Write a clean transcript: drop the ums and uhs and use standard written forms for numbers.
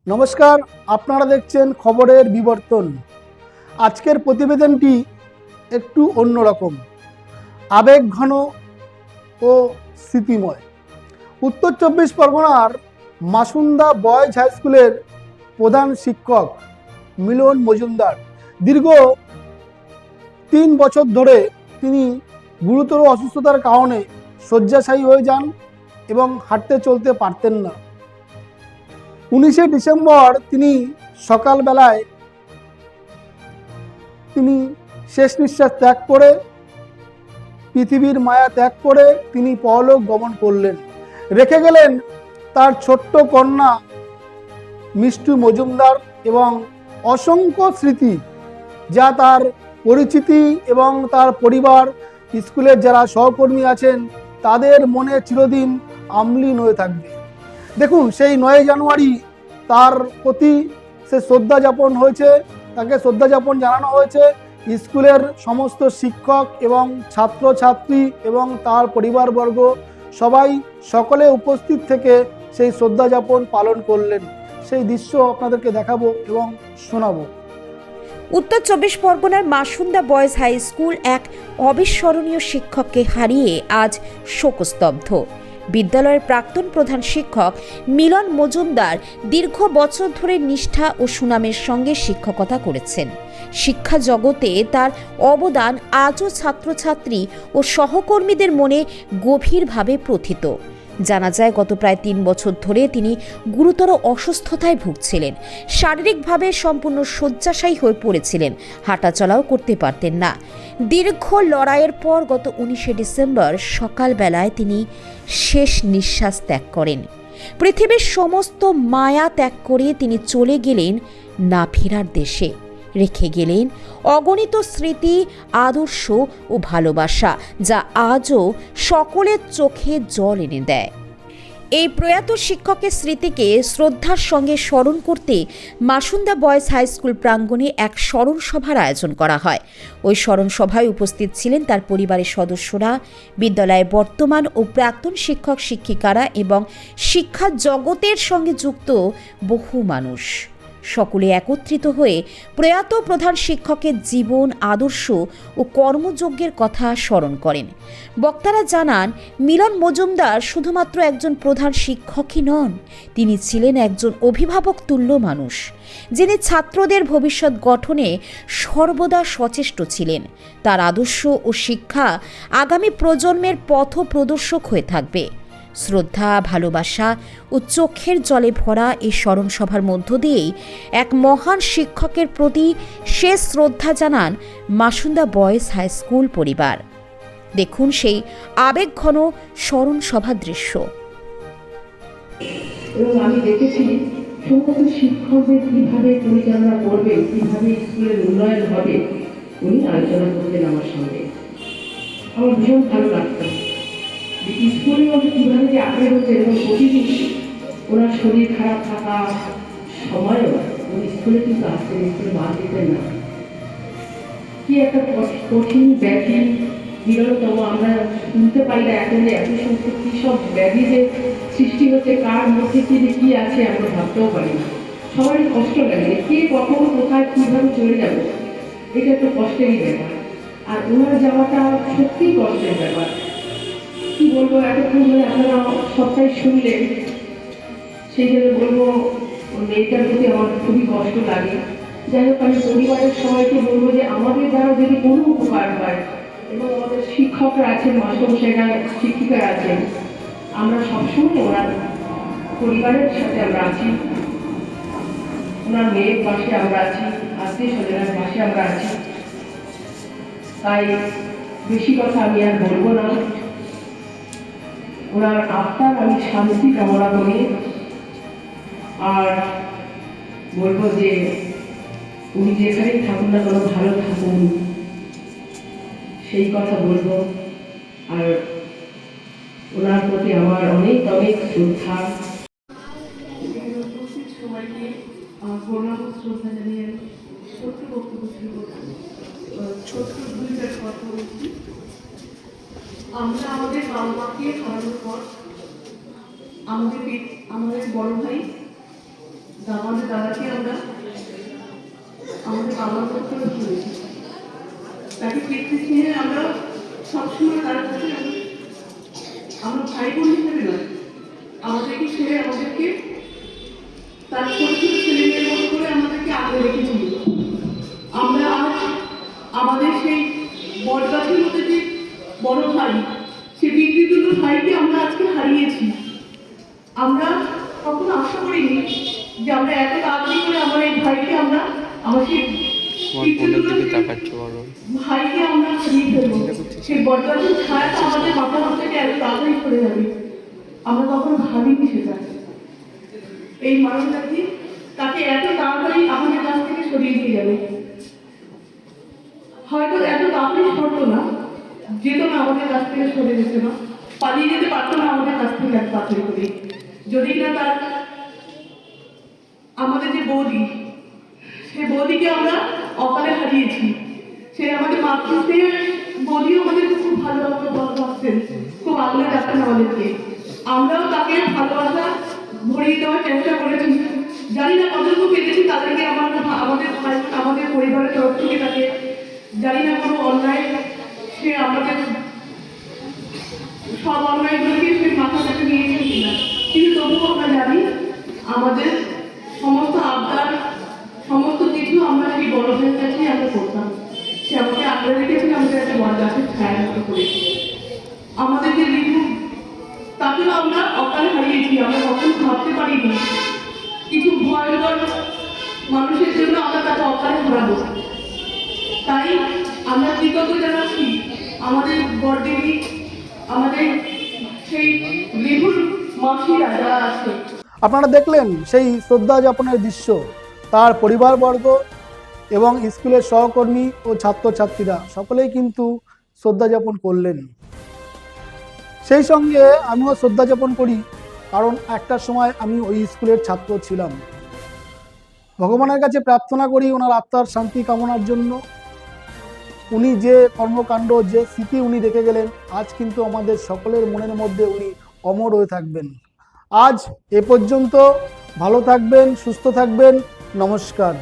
নমস্কার, আপনারা দেখছেন খবরের বিবর্তন। আজকের প্রতিবেদনটি একটু অন্যরকম, আবেগঘন ও স্মৃতিময়। উত্তর চব্বিশ পরগনার মাসুন্দা বয়েজ হাই স্কুলের প্রধান শিক্ষক মিলন মজুমদার দীর্ঘ 3 বছর ধরে তিনি গুরুতর অসুস্থতার কারণে শয্যাশায়ী হয়ে যান এবং হাঁটতে চলতে পারতেন না। 19শে ডিসেম্বর তিনি সকালবেলায় তিনি শেষ নিঃশ্বাস ত্যাগ করে পৃথিবীর মায়া ত্যাগ করে তিনি পরলোক গমন করলেন। রেখে গেলেন তার ছোট্ট কন্যা মিষ্টু মজুমদার এবং অসংখ্য স্মৃতি, যা তার পরিচিতি এবং তার পরিবার, স্কুলের যারা সহকর্মী আছেন তাদের মনে চিরদিন আমলীন হয়ে থাকবে। দেখুন, সেই 9 জানুয়ারি তার প্রতি সে শ্রদ্ধা যাপন হয়েছে, তাকে শ্রদ্ধা যাপন জানানো হয়েছে। স্কুলের সমস্ত শিক্ষক এবং ছাত্রছাত্রী এবং তার পরিবারবর্গ সবাই সকলে উপস্থিত থেকে সেই শ্রদ্ধা যাপন পালন করলেন। সেই দৃশ্য আপনাদেরকে দেখাবো এবং শোনাবো। উত্তর চব্বিশ পরগনার মাসুন্দা বয়েজ হাই স্কুল এক অবিস্মরণীয় শিক্ষককে হারিয়ে আজ শোকস্তব্ধ। বিদ্যালয়ের প্রাক্তন প্রধান শিক্ষক মিলন মজুমদার দীর্ঘ বছর ধরে নিষ্ঠা ও সুনামের সঙ্গে শিক্ষকতা করেছেন। শিক্ষা জগতে তার অবদান আজও ছাত্রছাত্রী ও সহকর্মীদের মনে গভীরভাবে প্রথিত। জানা যায়, গত প্রায় 3 বছর ধরে তিনি গুরুতর অসুস্থতায় ভুগছিলেন। শারীরিকভাবে সম্পূর্ণ শয্যাশায়ী হয়ে পড়েছিলেন, হাঁটাচলাও করতে পারতেন না। দীর্ঘ লড়াইয়ের পর গত 19শে ডিসেম্বর সকালবেলায় তিনি শেষ নিঃশ্বাস ত্যাগ করেন। পৃথিবীর সমস্ত মায়া ত্যাগ করে তিনি চলে গেলেন না ফেরার দেশে। রেখে গেলেন অগণিত স্মৃতি, আদর্শ ও ভালোবাসা, যা আজও সকলের চোখে জল এনে দেয়। এই প্রয়াত শিক্ষকের স্মৃতিকে শ্রদ্ধার সঙ্গে স্মরণ করতে মাসুন্দা বয়েজ হাই স্কুল প্রাঙ্গণে এক স্মরণ সভার আয়োজন করা হয়। ওই স্মরণ সভায় উপস্থিত ছিলেন তার পরিবারের সদস্যরা, বিদ্যালয়ের বর্তমান ও প্রাক্তন শিক্ষক শিক্ষিকারা এবং শিক্ষা জগতের সঙ্গে যুক্ত বহু মানুষ। সকলে একত্রিত হয়ে প্রয়াত প্রধান শিক্ষকের জীবন, আদর্শ ও কর্মযজ্ঞের কথা স্মরণ করেন। বক্তারা জানান, মিলন মজুমদার শুধুমাত্র একজন প্রধান শিক্ষকই নন, তিনি ছিলেন একজন অভিভাবক তুল্য মানুষ, যিনি ছাত্রদের ভবিষ্যৎ গঠনে সর্বদা সচেষ্ট ছিলেন। তার আদর্শ ও শিক্ষা আগামী প্রজন্মের পথ প্রদর্শক হয়ে থাকবে। শ্রদ্ধা, ভালোবাসা ও চোখের জলে ভরা এই স্মরণ সভার মধ্য দিয়েই এক মহান শিক্ষকের প্রতি শেষ শ্রদ্ধা জানান মাসুন্দা বয়েজ হাই স্কুল পরিবার। দেখুন সেই আবেগঘন স্মরণ সভার দৃশ্য। এবং আমি দেখেছি সমস্ত শিক্ষকদের কিভাবে পরিচালনা করবে, কিভাবে স্কুলের উন্নয়ন হবে, উনি আলোচনা করতেন আমার সঙ্গে। আমার ভীষণ ভালো লাগতো স্কুলে ওদের কীভাবে যে আগ্রহ হচ্ছে। এবং প্রতিদিন ওনার শরীর খারাপ থাকা সময়ও উনি স্কুলে কিন্তু আসতেন, স্কুলে বাদ দিতেন না। কি একটা কঠিন ব্যাধি বিরলতম, আমরা শুনতে পাই না এখন যে এত সমস্ত কী সব ব্যাধি যে সৃষ্টি হচ্ছে, কার মধ্যে কি আছে আমরা ভাবতেও পারি না। সবারই কষ্ট লাগে, কে কখন কোথায় কীভাবে চলে যাবে, এটা একটা কষ্টেরই ব্যাপার। আর ওনার যাওয়াটা সত্যিই কষ্টের ব্যাপার। কি বলবো, এতক্ষণ ধরে আপনারা সবটাই শুনলেন, সেই জন্য বলবো মেয়েটার প্রতি আমার খুবই কষ্ট লাগে। যাই হোক, আমি পরিবারের সবাইকে বলবো যে আমাদের দ্বারা যদি কোনো উপকার হয়, এবং আমাদের শিক্ষকরা আছেন, মাস্টারমশাইরা, শিক্ষিকারা আছেন, আমরা সবসময় ওনার পরিবারের সাথে আমরা আছি, ওনার মেয়ের পাশে আমরা আছি, আত্মীয় স্বজনের পাশে আমরা আছি। তাই বেশি কথা আমি আর বলবো না। ওনার আত্মার আমি শান্তি কামনা করি। আর বলবো যে উনি যেখানেই থাকুন না কোনো ভালো থাকুন, সেই কথা বলবো। আর ওনার প্রতি আমার অনেক অনেক শ্রদ্ধা। সবাইকে শ্রদ্ধা জানিয়ে ছোট্ট বক্তব্য শুরু করছি। ছোট্ট 2টা কথা বলছি। আমরা আমাদের বাবা মাকে হারানোর পর আমাদের বড় ভাই তা আমাদের দাদাকে আমরা আমাদের বাবার মতো করে শুনেছি, তাকে পিতৃ স্নেহে আমরা সবসময় তার কাছে আমরা ভাই বোন হিসেবে নয়, আমাদেরকে ছেড়ে আমাদেরকে তার ছোট ছোট ছেলে মেয়ের মতো করে আমাদেরকে আগলে রেখেছিল। আমরা আজ আমাদের সেই বটগাছের মধ্যে যে বড় ভাই, সে পিতৃতুল্য ভাইকে আমরা আজকে হারিয়েছি। আমরা কখনো আশা করিনি যে আমরা এত তাড়াতাড়ি করে আমার এই ভাইকে আমরা আমার সেই ভাইকে আমরা হারিয়ে ফেলবো। সেই বটগাছের ছায়াটা আমাদের মাথার থেকে এত তাড়াতাড়ি সরে যাবে, আমরা কখনো ভাবিনি সেটা। এই মানুষটাকে তাকে এত তাড়াতাড়ি আমাদের কাছ থেকে সরিয়ে দিয়ে যাবে, হয়তো এত তাড়াতাড়ি সরতো না, যেত না আমাদের কাছ থেকে সরে যেত না, পালিয়ে যেতে পারতো না আমাদের কাছ থেকে এত তাড়াতাড়ি করে। যদি না তার আমাদের যে বৌদি, সেই বৌদিকে আমরা অকালে হারিয়েছি। সে আমাদের মাতৃস্নেহের বৌদিও আমাদের খুব ভালোবাসতেন, খুব আগলে রাখতেন আমাদেরকে। আমরাও তাকে ভালোবাসা ভরিয়ে দেওয়ার চেষ্টা করেছি। জানি না কতটুকু পেরেছি তাদেরকে আমাদের পরিবারের তরফ থেকে তাকে জানি না কোনো অন্যায়, সে আমাদের সব অন্যায়গুলোকে সে মাথা পেতে নিয়েছেন কিনা, কিন্তু তবুও আমরা জানি আমাদের সমস্ত আবদার সমস্ত কিছু আমরা সেই বড় ভাইয়ের কাছেই আমরা করতাম। সে আমাকে আগলে রেখেছিল, আমাদের একটা বড় গাছের ছায়া মতো করে। আমাদের যে ঋতু, তাকেও আমরা অকালে হারিয়েছি। আমরা কখন ভাবতে পারিনি কিছু ভয়ঙ্কর মানুষের জন্য আমরা তাকে অকালে হারাবো। তাই আমরা কৃতজ্ঞ জানাচ্ছি আমাদের বড়দিদি, আমাদের সেই রিভুর মাসিরা যারা আছে। আপনারা দেখলেন সেই শ্রদ্ধা যাপনের দৃশ্য, তার পরিবারবর্গ এবং স্কুলের সহকর্মী ও ছাত্রছাত্রীরা সকলেই কিন্তু শ্রদ্ধা যাপন করলেন। সেই সঙ্গে আমিও শ্রদ্ধা যাপন করি, কারণ একটা সময় আমি ওই স্কুলের ছাত্র ছিলাম। ভগবানের কাছে প্রার্থনা করি ওনার আত্মার শান্তি কামনার জন্য। উনি যে কর্মকাণ্ড, যে স্মৃতি উনি রেখে গেলেন, আজ কিন্তু আমাদের সকলের মনের মধ্যে উনি অমর হয়ে থাকবেন। আজ এ পর্যন্ত। ভালো থাকবেন, সুস্থ থাকবেন। নমস্কার।